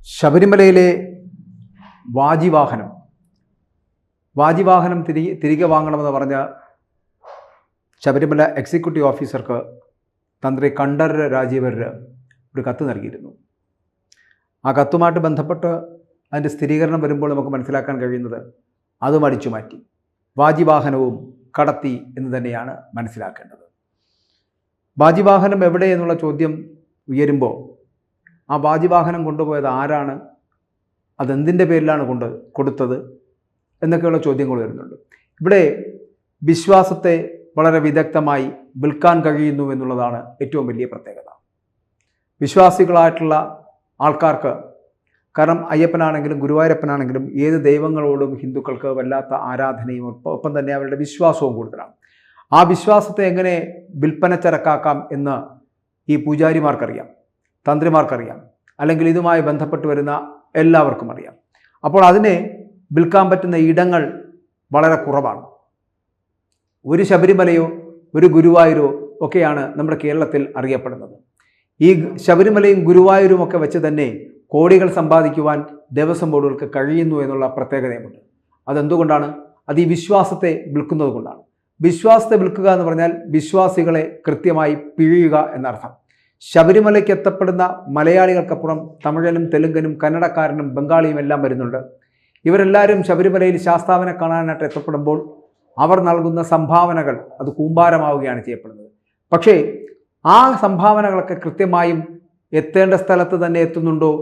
ശബരിമലയിലെ വാജിവാഹനം തിരികെ വാങ്ങണമെന്ന് പറഞ്ഞ ശബരിമല എക്സിക്യൂട്ടീവ് ഓഫീസർക്ക് തന്ത്രി കണ്ഠരര് രാജീവര് ഒരു കത്ത് നൽകിയിരുന്നു. ആ കത്തുമായിട്ട് ബന്ധപ്പെട്ട് അതിൻ്റെ സ്ഥിരീകരണം വരുമ്പോൾ നമുക്ക് മനസ്സിലാക്കാൻ കഴിയുന്നത് അതും അടിച്ചു മാറ്റി, വാജിവാഹനവും കടത്തി എന്ന് തന്നെയാണ് മനസ്സിലാക്കേണ്ടത്. വാജിവാഹനം എവിടെ എന്നുള്ള ചോദ്യം ഉയരുമ്പോൾ ആ വാജിവാഹനം കൊണ്ടുപോയത് ആരാണ്, അതെന്തിൻ്റെ പേരിലാണ് കൊടുത്തത് എന്നൊക്കെയുള്ള ചോദ്യങ്ങൾ വരുന്നുണ്ട്. ഇവിടെ വിശ്വാസത്തെ വളരെ വിദഗ്ധമായി വിൽക്കാൻ കഴിയുന്നു എന്നുള്ളതാണ് ഏറ്റവും വലിയ പ്രത്യേകത. വിശ്വാസികളായിട്ടുള്ള ആൾക്കാർക്ക്, കാരണം അയ്യപ്പനാണെങ്കിലും ഗുരുവായൂരപ്പനാണെങ്കിലും ഏത് ദൈവങ്ങളോടും ഹിന്ദുക്കൾക്ക് വല്ലാത്ത ആരാധനയും ഒപ്പം തന്നെ അവരുടെ വിശ്വാസവും കൂടുതലാണ്. ആ വിശ്വാസത്തെ എങ്ങനെ വിൽപ്പന ചരക്കാക്കാം എന്ന് ഈ പൂജാരിമാർക്കറിയാം, തന്ത്രിമാർക്കറിയാം, അല്ലെങ്കിൽ ഇതുമായി ബന്ധപ്പെട്ട് വരുന്ന എല്ലാവർക്കും അറിയാം. അപ്പോൾ അതിനെ വിൽക്കാൻ പറ്റുന്ന ഇടങ്ങൾ വളരെ കുറവാണ്. ഒരു ശബരിമലയോ ഒരു ഗുരുവായൂരോ ഒക്കെയാണ് നമ്മുടെ കേരളത്തിൽ അറിയപ്പെടുന്നത്. ഈ ശബരിമലയും ഗുരുവായൂരും ഒക്കെ വെച്ച് തന്നെ കോടികൾ സമ്പാദിക്കുവാൻ ദേവസ്വം ബോർഡുകൾക്ക് കഴിയുന്നു എന്നുള്ള പ്രത്യേകതയുമുണ്ട്. അതെന്തുകൊണ്ടാണ്? അത് ഈ വിശ്വാസത്തെ വിൽക്കുന്നത് കൊണ്ടാണ്. വിശ്വാസത്തെ വിൽക്കുക എന്ന് പറഞ്ഞാൽ വിശ്വാസികളെ കൃത്യമായി പിഴിയുക എന്നർത്ഥം. ശബരിമലയ്ക്ക് എത്തപ്പെടുന്ന മലയാളികൾക്കപ്പുറം തമിഴനും തെലുങ്കനും കന്നഡക്കാരനും ബംഗാളിയും എല്ലാം വരുന്നുണ്ട്. ഇവരെല്ലാവരും ശബരിമലയിൽ ശാസ്താവിനെ കാണാനായിട്ട് എത്തപ്പെടുമ്പോൾ അവർ നൽകുന്ന സംഭാവനകൾ അത് കൂമ്പാരമാവുകയാണ് ചെയ്യപ്പെടുന്നത്. പക്ഷേ ആ സംഭാവനകളൊക്കെ കൃത്യമായും എത്തേണ്ട സ്ഥലത്ത് തന്നെ എത്തുന്നുണ്ടോ,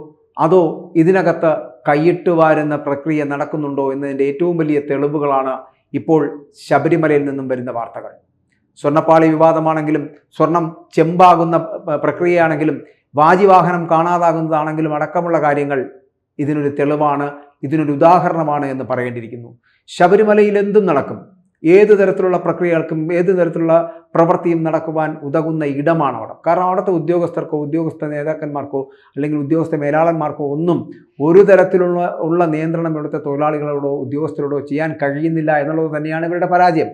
അതോ ഇതിനകത്ത് കൈയിട്ട് വാരുന്ന പ്രക്രിയ നടക്കുന്നുണ്ടോ എന്നതിൻ്റെ ഏറ്റവും വലിയ തെളിവുകളാണ് ഇപ്പോൾ ശബരിമലയിൽ നിന്നും വരുന്ന വാർത്തകൾ. സ്വർണ്ണപ്പാളി വിവാദമാണെങ്കിലും, സ്വർണം ചെമ്പാകുന്ന പ്രക്രിയയാണെങ്കിലും, വാജിവാഹനം കാണാതാകുന്നതാണെങ്കിലും അടക്കമുള്ള കാര്യങ്ങൾ ഇതിനൊരു തെളിവാണ്, ഇതിനൊരു ഉദാഹരണമാണ് എന്ന് പറയേണ്ടിയിരിക്കുന്നു. ശബരിമലയിൽ എന്തും നടക്കും, ഏത് തരത്തിലുള്ള പ്രക്രിയകൾക്കും ഏത് തരത്തിലുള്ള പ്രവൃത്തിയും നടക്കുവാൻ ഉതകുന്ന ഇടമാണ് അവിടെ. കാരണം അവിടുത്തെ ഉദ്യോഗസ്ഥർക്കോ ഉദ്യോഗസ്ഥ നേതാക്കന്മാർക്കോ അല്ലെങ്കിൽ ഉദ്യോഗസ്ഥ മേലാളന്മാർക്കോ ഒന്നും ഒരു തരത്തിലുള്ള നിയന്ത്രണം ഇവിടുത്തെ തൊഴിലാളികളോടോ ഉദ്യോഗസ്ഥരോടോ ചെയ്യാൻ കഴിയുന്നില്ല എന്നുള്ളത് തന്നെയാണ് ഇവരുടെ പരാജയം.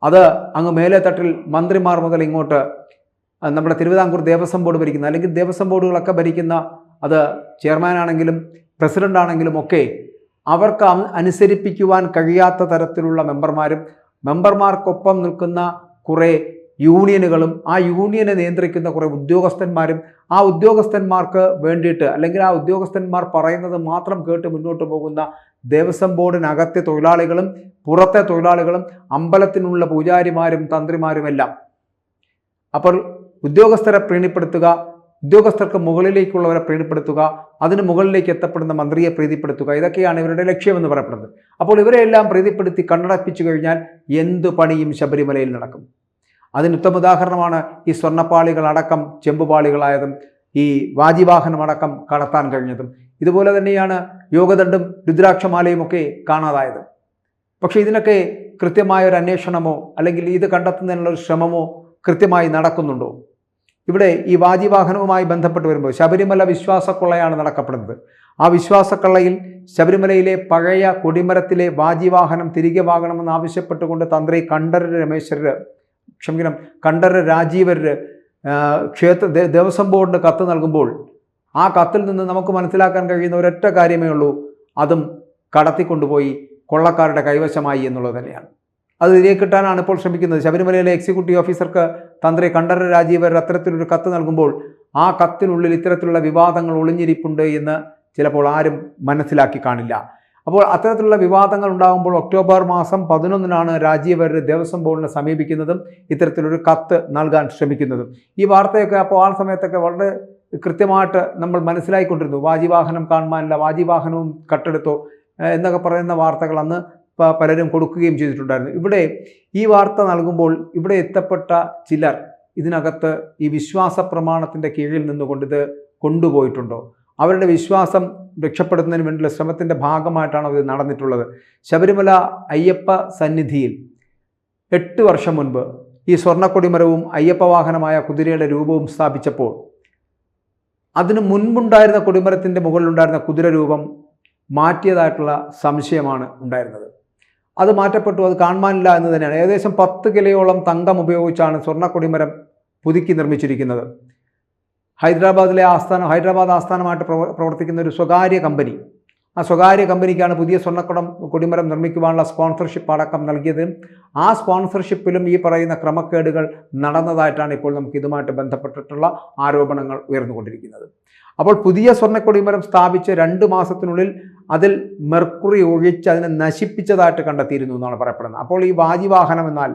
അത് അങ്ങ് മേലെ തട്ടിൽ മന്ത്രിമാർ മുതൽ ഇങ്ങോട്ട് നമ്മുടെ തിരുവിതാംകൂർ ദേവസ്വം ബോർഡ് ഭരിക്കുന്ന, അല്ലെങ്കിൽ ദേവസ്വം ബോർഡുകളൊക്കെ ഭരിക്കുന്ന, അത് ചെയർമാനാണെങ്കിലും പ്രസിഡന്റ് ആണെങ്കിലും ഒക്കെ അവർക്ക് അനുസരിപ്പിക്കുവാൻ കഴിയാത്ത തരത്തിലുള്ള മെമ്പർമാർക്കൊപ്പം നിൽക്കുന്ന കുറേ യൂണിയനുകളും ആ യൂണിയനെ നിയന്ത്രിക്കുന്ന കുറേ ഉദ്യോഗസ്ഥന്മാരും ആ ഉദ്യോഗസ്ഥന്മാർക്ക് വേണ്ടിയിട്ട്, അല്ലെങ്കിൽ ആ ഉദ്യോഗസ്ഥന്മാർ പറയുന്നത് മാത്രം കേട്ട് മുന്നോട്ട് പോകുന്ന ദേവസ്വം ബോർഡിനകത്തെ തൊഴിലാളികളും പുറത്തെ തൊഴിലാളികളും അമ്പലത്തിനുള്ള പൂജാരിമാരും തന്ത്രിമാരുമെല്ലാം. അപ്പോൾ ഉദ്യോഗസ്ഥരെ പ്രീണിപ്പെടുത്തുക, ഉദ്യോഗസ്ഥർക്ക് മുകളിലേക്കുള്ളവരെ പ്രീതിപ്പെടുത്തുക, അതിന് മുകളിലേക്ക് എത്തപ്പെടുന്ന മന്ത്രിയെ പ്രീതിപ്പെടുത്തുക, ഇതൊക്കെയാണ് ഇവരുടെ ലക്ഷ്യമെന്ന് പറയപ്പെടുന്നത്. അപ്പോൾ ഇവരെല്ലാം പ്രീതിപ്പെടുത്തി കണ്ണടപ്പിച്ചു കഴിഞ്ഞാൽ എന്തു പണിയും ശബരിമലയിൽ നടക്കും. അതിന് ഉത്തമ ഉദാഹരണമാണ് ഈ സ്വർണ്ണപ്പാളികളടക്കം ചെമ്പുപാളികളായതും ഈ വാജിവാഹനമടക്കം കടത്താൻ കഴിഞ്ഞതും. ഇതുപോലെ തന്നെയാണ് യോഗദണ്ഡും രുദ്രാക്ഷമാലയും ഒക്കെ കാണാതായത്. പക്ഷേ ഇതിനൊക്കെ കൃത്യമായൊരു അന്വേഷണമോ അല്ലെങ്കിൽ ഇത് കണ്ടെത്തുന്നതിനുള്ള ഒരു ശ്രമമോ കൃത്യമായി നടക്കുന്നുണ്ടോ? ഇവിടെ ഈ വാജിവാഹനവുമായി ബന്ധപ്പെട്ട് വരുമ്പോൾ ശബരിമല വിശ്വാസക്കൊള്ളയാണ് നടക്കപ്പെടുന്നത്. ആ വിശ്വാസക്കൊള്ളയിൽ ശബരിമലയിലെ പഴയ കൊടിമരത്തിലെ വാജിവാഹനം തിരികെ വാങ്ങണമെന്ന് ആവശ്യപ്പെട്ടുകൊണ്ട് തന്ത്രി കണ്ഠരര് രാജീവര് ദേവസ്വം ബോർഡിന് കത്ത് നൽകുമ്പോൾ ആ കത്തിൽ നിന്ന് നമുക്ക് മനസ്സിലാക്കാൻ കഴിയുന്ന ഒരൊറ്റ കാര്യമേ ഉള്ളൂ, അതും കടത്തിക്കൊണ്ടുപോയി കൊള്ളക്കാരുടെ കൈവശമായി എന്നുള്ളത് തന്നെയാണ്. അത് തിരികെ കിട്ടാനാണ് ഇപ്പോൾ ശ്രമിക്കുന്നത്. ശബരിമലയിലെ എക്സിക്യൂട്ടീവ് ഓഫീസർക്ക് തന്ത്രി കണ്ഠരര് രാജീവർ അത്തരത്തിലൊരു കത്ത് നൽകുമ്പോൾ ആ കത്തിനുള്ളിൽ ഇത്തരത്തിലുള്ള വിവാദങ്ങൾ ഒളിഞ്ഞിരിപ്പുണ്ട് എന്ന് ചിലപ്പോൾ ആരും മനസ്സിലാക്കി കാണില്ല. അപ്പോൾ അത്തരത്തിലുള്ള വിവാദങ്ങൾ ഉണ്ടാകുമ്പോൾ ഒക്ടോബർ മാസം 11 രാജീവർ ദേവസ്വം ബോർഡിനെ സമീപിക്കുന്നതും ഇത്തരത്തിലൊരു കത്ത് നൽകാൻ ശ്രമിക്കുന്നതും. ഈ വാർത്തയൊക്കെ അപ്പോൾ ആ സമയത്തൊക്കെ വളരെ കൃത്യമായിട്ട് നമ്മൾ മനസ്സിലായിക്കൊണ്ടിരുന്നു. വാജിവാഹനം കാണുവാനില്ല, വാജിവാഹനവും കട്ടെടുത്തോ എന്നൊക്കെ പറയുന്ന വാർത്തകൾ അന്ന് പലരും കൊടുക്കുകയും ചെയ്തിട്ടുണ്ടായിരുന്നു. ഇവിടെ ഈ വാർത്ത നൽകുമ്പോൾ ഇവിടെ എത്തപ്പെട്ട ചിലർ ഇതിനകത്ത് ഈ വിശ്വാസ പ്രമാണത്തിൻ്റെ കീഴിൽ നിന്നുകൊണ്ട് ഇത് കൊണ്ടുപോയിട്ടുണ്ടോ, അവരുടെ വിശ്വാസം രക്ഷപ്പെടുത്തുന്നതിന് വേണ്ടിയുള്ള ശ്രമത്തിൻ്റെ ഭാഗമായിട്ടാണ് ഇത് നടന്നിട്ടുള്ളത്. ശബരിമല അയ്യപ്പ സന്നിധിയിൽ 8 വർഷം മുൻപ് ഈ സ്വർണ്ണക്കൊടിമരവും അയ്യപ്പ വാഹനമായ കുതിരയുടെ രൂപവും സ്ഥാപിച്ചപ്പോൾ അതിന് മുൻപുണ്ടായിരുന്ന കൊടിമരത്തിൻ്റെ മുകളിലുണ്ടായിരുന്ന കുതിര രൂപം മാറ്റിയതായിട്ടുള്ള സംശയമാണ് ഉണ്ടായിരുന്നത്. അത് മാറ്റപ്പെട്ടു, അത് കാണുവാനില്ല എന്ന് തന്നെയാണ്. ഏകദേശം 10 കിലോയോളം തങ്കം ഉപയോഗിച്ചാണ് സ്വർണ്ണക്കൊടിമരം പുതുക്കി നിർമ്മിച്ചിരിക്കുന്നത്. ഹൈദരാബാദ് ആസ്ഥാനമായിട്ട് പ്രവർത്തിക്കുന്ന ഒരു സ്വകാര്യ കമ്പനി, ആ സ്വകാര്യ കമ്പനിക്കാണ് പുതിയ സ്വർണ്ണക്കുടം കൊടിമരം നിർമ്മിക്കുവാനുള്ള സ്പോൺസർഷിപ്പ് അടക്കം നൽകിയത്. ആ സ്പോൺസർഷിപ്പിലും ഈ പറയുന്ന ക്രമക്കേടുകൾ നടന്നതായിട്ടാണ് ഇപ്പോൾ നമുക്ക് ഇതുമായിട്ട് ബന്ധപ്പെട്ടിട്ടുള്ള ആരോപണങ്ങൾ ഉയർന്നുകൊണ്ടിരിക്കുന്നത്. അപ്പോൾ പുതിയ സ്വർണ്ണക്കൊടിമരം സ്ഥാപിച്ച് 2 മാസത്തിനുള്ളിൽ അതിൽ മെർക്കുറി ഒഴിച്ച് അതിനെ നശിപ്പിച്ചതായിട്ട് കണ്ടെത്തിയിരുന്നു എന്നാണ് പറയപ്പെടുന്നത്. അപ്പോൾ ഈ വാജിവാഹനം എന്നാൽ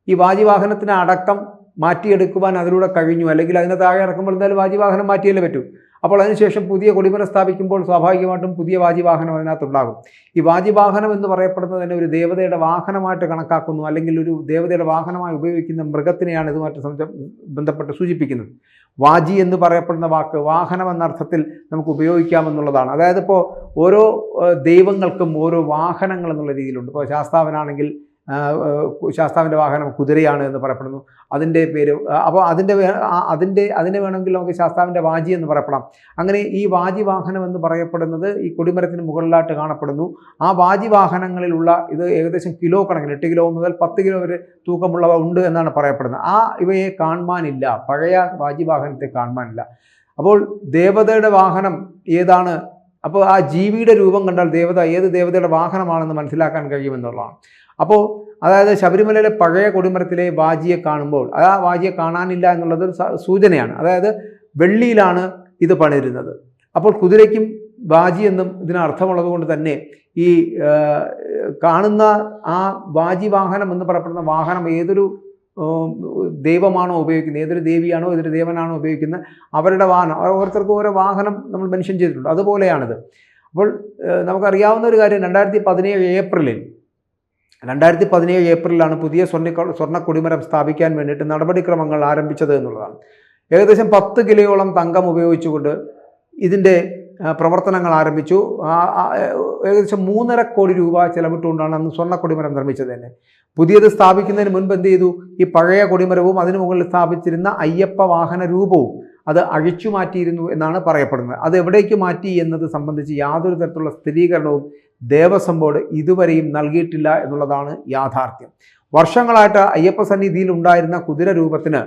ഈ വാജിവാഹനത്തിന് അടക്കം മാറ്റിയെടുക്കുവാൻ അതിലൂടെ കഴിഞ്ഞു, അല്ലെങ്കിൽ അതിനെ താഴെ ഇറക്കുമ്പോൾ എന്തായാലും വാജിവാഹനം മാറ്റിയല്ലേ പറ്റൂ. അപ്പോൾ അതിനുശേഷം പുതിയ കൊടിമരം സ്ഥാപിക്കുമ്പോൾ സ്വാഭാവികമായിട്ടും പുതിയ വാജിവാഹനം അതിനകത്തുണ്ടാകും. ഈ വാജിവാഹനം എന്ന് പറയപ്പെടുന്നത് തന്നെ ഒരു ദേവതയുടെ വാഹനമായിട്ട് കണക്കാക്കുന്നു, അല്ലെങ്കിൽ ഒരു ദേവതയുടെ വാഹനമായി ഉപയോഗിക്കുന്ന മൃഗത്തിനെയാണ് ഇതുമായിട്ട് ബന്ധപ്പെട്ട് സൂചിപ്പിക്കുന്നത്. വാജി എന്ന് പറയപ്പെടുന്ന വാക്ക് വാഹനം എന്ന അർത്ഥത്തിൽ നമുക്ക് ഉപയോഗിക്കാമെന്നുള്ളതാണ്. അതായത് ഇപ്പോൾ ഓരോ ദൈവങ്ങൾക്കും ഓരോ വാഹനങ്ങൾ എന്നുള്ള രീതിയിലുണ്ട്. ഇപ്പോൾ ശാസ്താവിനാണെങ്കിൽ ശാസ്താവിൻ്റെ വാഹനം കുതിരയാണ് എന്ന് പറയപ്പെടുന്നു, അതിൻ്റെ പേര്. അപ്പോൾ അതിനെ വേണമെങ്കിൽ നമുക്ക് ശാസ്താവിൻ്റെ വാജി എന്ന് പറയപ്പെടാം. അങ്ങനെ ഈ വാജി വാഹനം എന്ന് പറയപ്പെടുന്നത് ഈ കൊടിമരത്തിന് മുകളിലായിട്ട് കാണപ്പെടുന്നു. ആ വാജി വാഹനങ്ങളിലുള്ള ഇത് ഏകദേശം കിലോ കണക്കിന് 8 കിലോ മുതൽ 10 കിലോ വരെ തൂക്കമുള്ളവ ഉണ്ട് എന്നാണ് പറയപ്പെടുന്നത്. ഇവയെ കാണുവാനില്ല, പഴയ വാജി വാഹനത്തെ കാണുവാനില്ല. അപ്പോൾ ദേവതയുടെ വാഹനം ഏതാണ്? അപ്പോൾ ആ ജീവിയുടെ രൂപം കണ്ടാൽ ഏത് ദേവതയുടെ വാഹനമാണെന്ന് മനസ്സിലാക്കാൻ കഴിയുമെന്നുള്ളതാണ്. അപ്പോൾ അതായത് ശബരിമലയിലെ പഴയ കൊടിമരത്തിലെ വാജിയെ കാണുമ്പോൾ ആ വാജിയെ കാണാനില്ല എന്നുള്ളത് സൂചനയാണ്. അതായത് വെള്ളിയിലാണ് ഇത് പണിതിരുന്നത്. അപ്പോൾ കുതിരയ്ക്കും വാജി എന്നും ഇതിനർത്ഥമുള്ളത് കൊണ്ട് തന്നെ ഈ കാണുന്ന ആ വാജി വാഹനം എന്ന് പറയപ്പെടുന്ന വാഹനം ഏതൊരു ദൈവമാണോ ഉപയോഗിക്കുന്നത്, ഏതൊരു ദേവിയാണോ ഏതൊരു ദേവനാണോ ഉപയോഗിക്കുന്നത്, അവരുടെ വാഹനം, ഓരോരുത്തർക്കും ഓരോ വാഹനം നമ്മൾ മെൻഷൻ ചെയ്തിട്ടുണ്ട്. അതുപോലെയാണിത്. അപ്പോൾ നമുക്കറിയാവുന്ന ഒരു കാര്യം, 2017 ഏപ്രിലാണ് പുതിയ സ്വർണ്ണ കൊടിമരം സ്ഥാപിക്കാൻ വേണ്ടിയിട്ട് നടപടിക്രമങ്ങൾ ആരംഭിച്ചത് എന്നുള്ളതാണ്. ഏകദേശം 10 കിലോയോളം തങ്കം ഉപയോഗിച്ചുകൊണ്ട് ഇതിൻ്റെ പ്രവർത്തനങ്ങൾ ആരംഭിച്ചു. ഏകദേശം 3.5 കോടി രൂപ ചെലവിട്ടുകൊണ്ടാണ് അന്ന് സ്വർണ്ണ കൊടിമരം നിർമ്മിച്ചത് തന്നെ. പുതിയത് സ്ഥാപിക്കുന്നതിന് മുൻപ് എന്ത് ചെയ്തു? ഈ പഴയ കൊടിമരവും അതിനു മുകളിൽ സ്ഥാപിച്ചിരുന്ന അയ്യപ്പ വാഹന രൂപവും അത് അഴിച്ചു മാറ്റിയിരുന്നു എന്നാണ് പറയപ്പെടുന്നത്. അത് എവിടേക്ക് മാറ്റി എന്നത് സംബന്ധിച്ച് യാതൊരു തരത്തിലുള്ള സ്ഥിരീകരണവും ദേവസ്വം ബോർഡ് ഇതുവരെയും നൽകിയിട്ടില്ല എന്നുള്ളതാണ് യാഥാർത്ഥ്യം. വർഷങ്ങളായിട്ട് അയ്യപ്പ സന്നിധിയിൽ ഉണ്ടായിരുന്ന കുതിര രൂപത്തിന്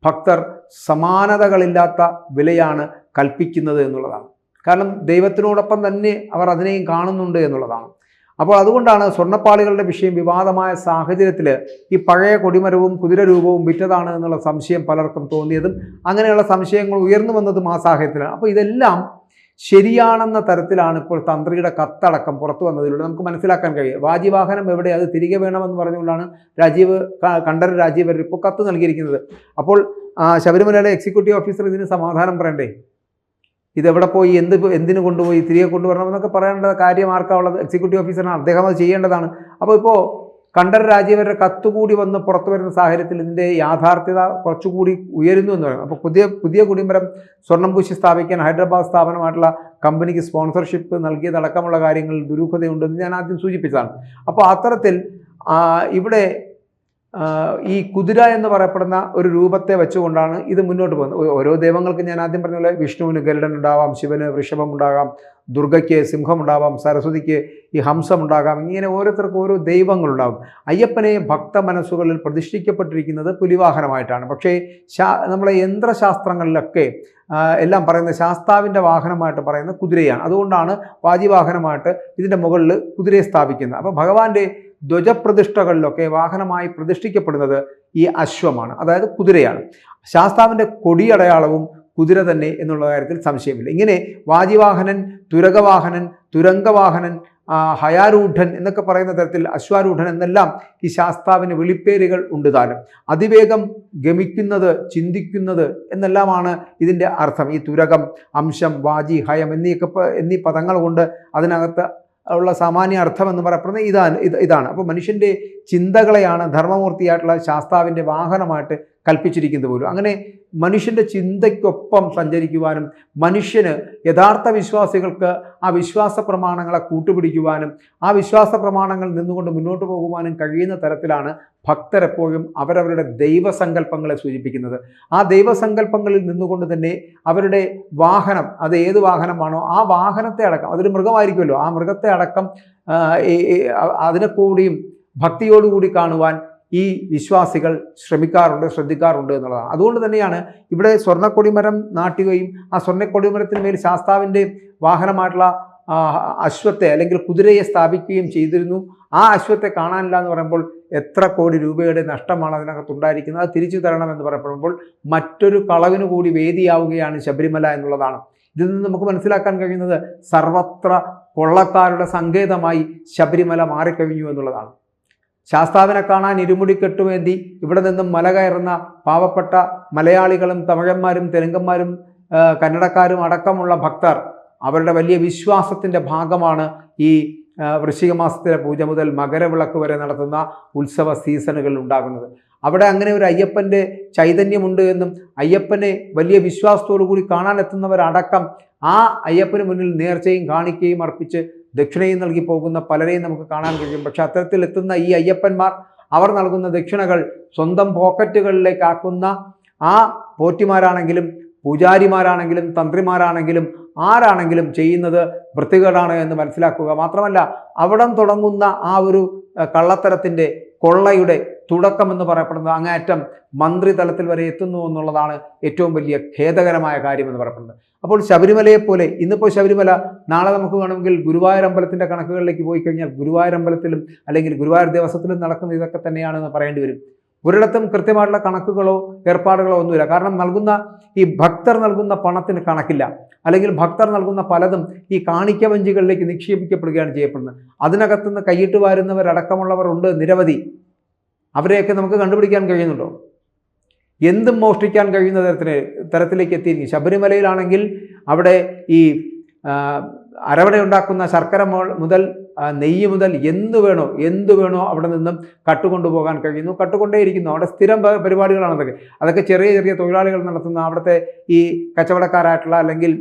ഭക്തർ സമാനതകളില്ലാത്ത വിലയാണ് കൽപ്പിക്കുന്നത് എന്നുള്ളതാണ്. കാരണം ദൈവത്തിനോടൊപ്പം തന്നെ അവർ അതിനെയും കാണുന്നുണ്ട് എന്നുള്ളതാണ്. അപ്പോൾ അതുകൊണ്ടാണ് സ്വർണ്ണപ്പാളികളുടെ വിഷയം വിവാദമായ സാഹചര്യത്തിൽ ഈ പഴയ കൊടിമരവും കുതിരരൂപവും വിറ്റതാണ് എന്നുള്ള സംശയം പലർക്കും തോന്നിയതും അങ്ങനെയുള്ള സംശയങ്ങൾ ഉയർന്നു വന്നതും ആ സാഹചര്യത്തിലാണ്. അപ്പോൾ ഇതെല്ലാം ശരിയാണെന്ന തരത്തിലാണ് ഇപ്പോൾ തന്ത്രിയുടെ കത്തടക്കം പുറത്തു വന്നതിലൂടെ നമുക്ക് മനസ്സിലാക്കാൻ കഴിയും. വാജിവാഹനം എവിടെ, അത് തിരികെ വേണമെന്ന് പറഞ്ഞുകൊണ്ടാണ് കണ്ഠരര് രാജീവർ ഇപ്പോൾ കത്ത് നൽകിയിരിക്കുന്നത്. അപ്പോൾ ശബരിമലയിലെ എക്സിക്യൂട്ടീവ് ഓഫീസർ ഇതിന് സമാധാനം പറയണ്ടേ? ഇതെവിടെ പോയി, എന്തിനു കൊണ്ടുപോയി, തിരികെ കൊണ്ടുവരണമെന്നൊക്കെ പറയേണ്ട കാര്യം ആർക്കാവുള്ളത്? എക്സിക്യൂട്ടീവ് ഓഫീസറിന്, അദ്ദേഹം അത് ചെയ്യേണ്ടതാണ്. അപ്പോൾ ഇപ്പോൾ കണ്ഠരര് രാജീവരുടെ കത്തുകൂടി വന്ന് പുറത്തു വരുന്ന സാഹചര്യത്തിൽ ഇതിൻ്റെ യാഥാർത്ഥ്യത കുറച്ചുകൂടി ഉയരുന്നു എന്ന് പറയുന്നത്. അപ്പോൾ പുതിയ കൊടിമരം സ്വർണ്ണം പൂശി സ്ഥാപിക്കാൻ ഹൈദരാബാദ് സ്ഥാപനമായിട്ടുള്ള കമ്പനിക്ക് സ്പോൺസർഷിപ്പ് നൽകിയതടക്കമുള്ള കാര്യങ്ങളിൽ ദുരൂഹതയുണ്ടെന്ന് ഞാൻ ആദ്യം സൂചിപ്പിച്ചതാണ്. അപ്പോൾ അത്തരത്തിൽ ഇവിടെ ഈ കുതിര എന്ന് പറയപ്പെടുന്ന ഒരു രൂപത്തെ വെച്ചുകൊണ്ടാണ് ഇത് മുന്നോട്ട് പോകുന്നത്. ഓരോ ദൈവങ്ങൾക്ക് ഞാൻ ആദ്യം പറഞ്ഞ പോലെ വിഷ്ണുവിന് ഗരുഡൻ ഉണ്ടാവാം, ശിവന് വൃഷഭം ഉണ്ടാകാം, ദുർഗയ്ക്ക് സിംഹമുണ്ടാവാം, സരസ്വതിക്ക് ഈ ഹംസമുണ്ടാകാം. ഇങ്ങനെ ഓരോരുത്തർക്കും ഓരോ ദൈവങ്ങളുണ്ടാകും. അയ്യപ്പനെ ഭക്ത മനസ്സുകളിൽ പ്രതിഷ്ഠിക്കപ്പെട്ടിരിക്കുന്നത് പുലിവാഹനമായിട്ടാണ്. പക്ഷേ നമ്മളെ യന്ത്രശാസ്ത്രങ്ങളിലൊക്കെ എല്ലാം പറയുന്ന ശാസ്താവിൻ്റെ വാഹനമായിട്ട് പറയുന്ന കുതിരയാണ്. അതുകൊണ്ടാണ് വാജിവാഹനമായിട്ട് ഇതിൻ്റെ മുകളിൽ കുതിരയെ സ്ഥാപിക്കുന്നത്. അപ്പോൾ ഭഗവാന്റെ ധ്വജപ്രതിഷ്ഠകളിലൊക്കെ വാഹനമായി പ്രതിഷ്ഠിക്കപ്പെടുന്നത് ഈ അശ്വമാണ്, അതായത് കുതിരയാണ്. ശാസ്താവിൻ്റെ കൊടിയടയാളവും കുതിര തന്നെ എന്നുള്ള കാര്യത്തിൽ സംശയമില്ല. ഇങ്ങനെ വാജിവാഹനൻ, തുരകവാഹനൻ, തുരങ്കവാഹനൻ, ഹയാരൂഢൻ എന്നൊക്കെ പറയുന്ന തരത്തിൽ അശ്വാരൂഢൻ എന്നെല്ലാം ഈ ശാസ്താവിന് വിളിപ്പേരുകൾ ഉണ്ട് താനും. അതിവേഗം ഗമിക്കുന്നത്, എന്നെല്ലാമാണ് ഇതിൻ്റെ അർത്ഥം. ഈ തുരകം, അംശം, വാജി, ഹയം എന്നീ പദങ്ങൾ കൊണ്ട് അതിനകത്ത് ഉള്ള സാമാന്യ അർത്ഥം എന്ന് പറയപ്പെടുന്നത് ഇതാണ്. അപ്പോൾ മനുഷ്യൻ്റെ ചിന്തകളെയാണ് ധർമ്മമൂർത്തിയായിട്ടുള്ള ശാസ്താവിൻ്റെ വാഹനമായിട്ട് കൽപ്പിച്ചിരിക്കുന്നത് പോലും. അങ്ങനെ മനുഷ്യൻ്റെ ചിന്തയ്ക്കൊപ്പം സഞ്ചരിക്കുവാനും മനുഷ്യന് യഥാർത്ഥ വിശ്വാസികൾക്ക് ആ വിശ്വാസ പ്രമാണങ്ങളെ കൂട്ടുപിടിക്കുവാനും ആ വിശ്വാസ പ്രമാണങ്ങൾ നിന്നുകൊണ്ട് മുന്നോട്ട് പോകുവാനും കഴിയുന്ന തരത്തിലാണ് ഭക്തരെപ്പോഴും അവരവരുടെ ദൈവസങ്കല്പങ്ങളെ സൂചിപ്പിക്കുന്നത്. ആ ദൈവസങ്കല്പങ്ങളിൽ നിന്നുകൊണ്ട് തന്നെ അവരുടെ വാഹനം, അത് ഏത് വാഹനമാണോ ആ വാഹനത്തെ അടക്കം, അതൊരു മൃഗമായിരിക്കുമല്ലോ, ആ മൃഗത്തെ അടക്കം അതിനെ കൂടിയും ഭക്തിയോടുകൂടി കാണുവാൻ ഈ വിശ്വാസികൾ ശ്രദ്ധിക്കാറുണ്ട് എന്നുള്ളതാണ്. അതുകൊണ്ട് തന്നെയാണ് ഇവിടെ സ്വർണ്ണക്കൊടിമരം നാട്ടുകയും ആ സ്വർണ്ണക്കൊടിമരത്തിന് മേൽ ശാസ്താവിൻ്റെ വാഹനമായിട്ടുള്ള അശ്വത്തെ അല്ലെങ്കിൽ കുതിരയെ സ്ഥാപിക്കുകയും ചെയ്തിരുന്നു. ആ അശ്വത്തെ കാണാനില്ല എന്ന് പറയുമ്പോൾ എത്ര കോടി രൂപയുടെ നഷ്ടമാണ് അതിനകത്തുണ്ടായിരിക്കുന്നത്. അത് തിരിച്ചു തരണമെന്ന് പറയപ്പെടുമ്പോൾ മറ്റൊരു കളവിന് കൂടി വേദിയാവുകയാണ് ശബരിമല എന്നുള്ളതാണ്. ഇതിൽ നിന്ന് നമുക്ക് മനസ്സിലാക്കാൻ കഴിയുന്നത് സർവത്ര കൊള്ളക്കാരുടെ സങ്കേതമായി ശബരിമല മാറിക്കഴിഞ്ഞു എന്നുള്ളതാണ്. ശാസ്താവിനെ കാണാൻ ഇരുമുടിക്കെട്ടുവേണ്ടി ഇവിടെ നിന്നും മല കയറുന്ന പാവപ്പെട്ട മലയാളികളും തമിഴന്മാരും തെലുങ്കന്മാരും കന്നഡക്കാരും അടക്കമുള്ള ഭക്തർ അവരുടെ വലിയ വിശ്വാസത്തിൻ്റെ ഭാഗമാണ് ഈ വൃശ്ചിക മാസത്തിലെ പൂജ മുതൽ മകരവിളക്ക് വരെ നടത്തുന്ന ഉത്സവ സീസണുകളിൽ ഉണ്ടാകുന്നത്. അവിടെ അങ്ങനെ ഒരു അയ്യപ്പൻ്റെ ചൈതന്യമുണ്ട് എന്നും അയ്യപ്പനെ വലിയ വിശ്വാസത്തോടു കൂടി കാണാനെത്തുന്നവരടക്കം ആ അയ്യപ്പന് മുന്നിൽ നേർച്ചയും കാണിക്കുകയും അർപ്പിച്ച് ദക്ഷിണയും നൽകി പോകുന്ന പലരെയും നമുക്ക് കാണാൻ കഴിയും. പക്ഷെ അത്തരത്തിൽ എത്തുന്ന ഈ അയ്യപ്പന്മാർ അവർ നൽകുന്ന ദക്ഷിണകൾ സ്വന്തം പോക്കറ്റുകളിലേക്ക് ആക്കുന്ന ആ പോറ്റിമാരാണെങ്കിലും പൂജാരിമാരാണെങ്കിലും തന്ത്രിമാരാണെങ്കിലും ആരാണെങ്കിലും ചെയ്യുന്നത് വൃത്തികേടാണ് എന്ന് മനസ്സിലാക്കുക. മാത്രമല്ല അവിടം തുടങ്ങുന്ന ആ ഒരു കള്ളത്തരത്തിൻ്റെ കൊള്ളയുടെ തുടക്കമെന്ന് പറയപ്പെടുന്നത് അങ്ങേയറ്റം മന്ത്രി തലത്തിൽ വരെ എത്തുന്നു എന്നുള്ളതാണ് ഏറ്റവും വലിയ ഖേദകരമായ കാര്യമെന്ന് പറയപ്പെടുന്നത്. അപ്പോൾ ശബരിമലയെപ്പോലെ ഇന്നിപ്പോൾ ശബരിമല, നാളെ നമുക്ക് വേണമെങ്കിൽ ഗുരുവായൂർ അമ്പലത്തിൻ്റെ കണക്കുകളിലേക്ക് പോയി കഴിഞ്ഞാൽ ഗുരുവായൂർ അമ്പലത്തിലും അല്ലെങ്കിൽ ഗുരുവായൂർ ദേവസ്വത്തിലും നടക്കുന്ന ഇതൊക്കെ തന്നെയാണെന്ന് പറയേണ്ടി വരും. ഒരിടത്തും കൃത്യമായിട്ടുള്ള കണക്കുകളോ ഏർപ്പാടുകളോ ഒന്നുമില്ല. കാരണം നൽകുന്ന ഈ ഭക്തർ നൽകുന്ന പണത്തിന് കണക്കില്ല, അല്ലെങ്കിൽ ഭക്തർ നൽകുന്ന പലതും ഈ കാണിക്ക വഞ്ചികളിലേക്ക് നിക്ഷേപിക്കപ്പെടുകയാണ് ചെയ്യപ്പെടുന്നത്. അതിനകത്തുനിന്ന് കൈയിട്ട് വാരുന്നവരടക്കമുള്ളവർ ഉണ്ട് നിരവധി. അവരെയൊക്കെ നമുക്ക് കണ്ടുപിടിക്കാൻ കഴിയുന്നുണ്ടോ? എന്തും മോഷ്ടിക്കാൻ കഴിയുന്ന തരത്തിലേക്ക് എത്തിയിരിക്കും. ശബരിമലയിലാണെങ്കിൽ അവിടെ ഈ അരവണ ഉണ്ടാക്കുന്ന ശർക്കര മുതൽ നെയ്യ് മുതൽ എന്ത് വേണോ അവിടെ നിന്നും കട്ടുകൊണ്ടുപോകാൻ കഴിയുന്നു, കട്ടുകൊണ്ടേയിരിക്കുന്നു. അവിടെ സ്ഥിരം പരിപാടികളാണ് അതൊക്കെ ചെറിയ ചെറിയ തൊഴിലാളികൾ നടത്തുന്ന അവിടുത്തെ ഈ കച്ചവടക്കാരായിട്ടുള്ള അല്ലെങ്കിൽ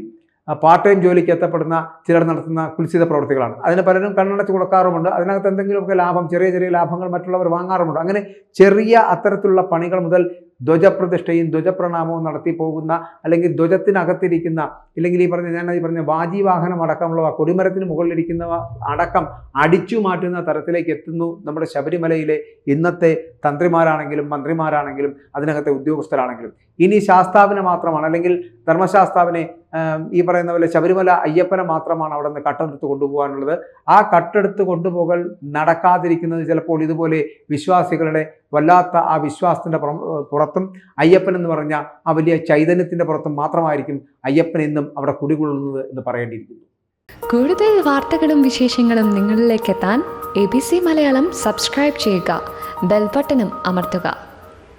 പാർട്ട് ടൈം ജോലിക്ക് എത്തപ്പെടുന്ന ചിലർ നടത്തുന്ന കുൽസിത പ്രവൃത്തികളാണ്. അതിന് പലരും കണ്ണടച്ച് കൊടുക്കാറുമുണ്ട്. അതിനകത്ത് എന്തെങ്കിലുമൊക്കെ ലാഭം, ചെറിയ ചെറിയ ലാഭങ്ങൾ മറ്റുള്ളവർ വാങ്ങാറുമുണ്ട്. അങ്ങനെ ചെറിയ അത്തരത്തിലുള്ള പണികൾ മുതൽ ധ്വജപ്രതിഷ്ഠയും ധ്വജപ്രണാമവും നടത്തി പോകുന്ന അല്ലെങ്കിൽ ധ്വജത്തിനകത്തിരിക്കുന്ന ഇല്ലെങ്കിൽ ഈ പറഞ്ഞ വാജിവാഹനം അടക്കമുള്ളവ കൊടിമരത്തിന് മുകളിലിരിക്കുന്നവ അടക്കം അടിച്ചു മാറ്റുന്ന തരത്തിലേക്ക് എത്തുന്നു നമ്മുടെ ശബരിമലയിലെ ഇന്നത്തെ തന്ത്രിമാരാണെങ്കിലും മന്ത്രിമാരാണെങ്കിലും അതിനകത്തെ ഉദ്യോഗസ്ഥരാണെങ്കിലും. ഇനി ശാസ്താവിനെ മാത്രമാണ് അല്ലെങ്കിൽ ധർമ്മശാസ്താവിനെ ഈ പറയുന്ന പോലെ ശബരിമല അയ്യപ്പനെ മാത്രമാണ് അവിടെ നിന്ന് കട്ടെടുത്ത് കൊണ്ടുപോകാനുള്ളത്. ആ കട്ടെടുത്ത് കൊണ്ടുപോകൽ നടക്കാതിരിക്കുന്നത് ചിലപ്പോൾ ഇതുപോലെ വിശ്വാസികളുടെ വല്ലാത്ത ആ വിശ്വാസത്തിൻ്റെ പുറത്തും അയ്യപ്പൻ എന്ന് പറഞ്ഞ ആ വലിയ ചൈതന്യത്തിൻ്റെ പുറത്തും മാത്രമായിരിക്കും അയ്യപ്പൻ എന്നും അവിടെ കുടികൊള്ളുന്നത് എന്ന് പറയേണ്ടിയിരിക്കുന്നു. കൂടുതൽ വാർത്തകളും വിശേഷങ്ങളും നിങ്ങളിലേക്ക് എത്താൻ ABC മലയാളം സബ്സ്ക്രൈബ് ചെയ്യുക, ബെൽ ബട്ടണും അമർത്തുക.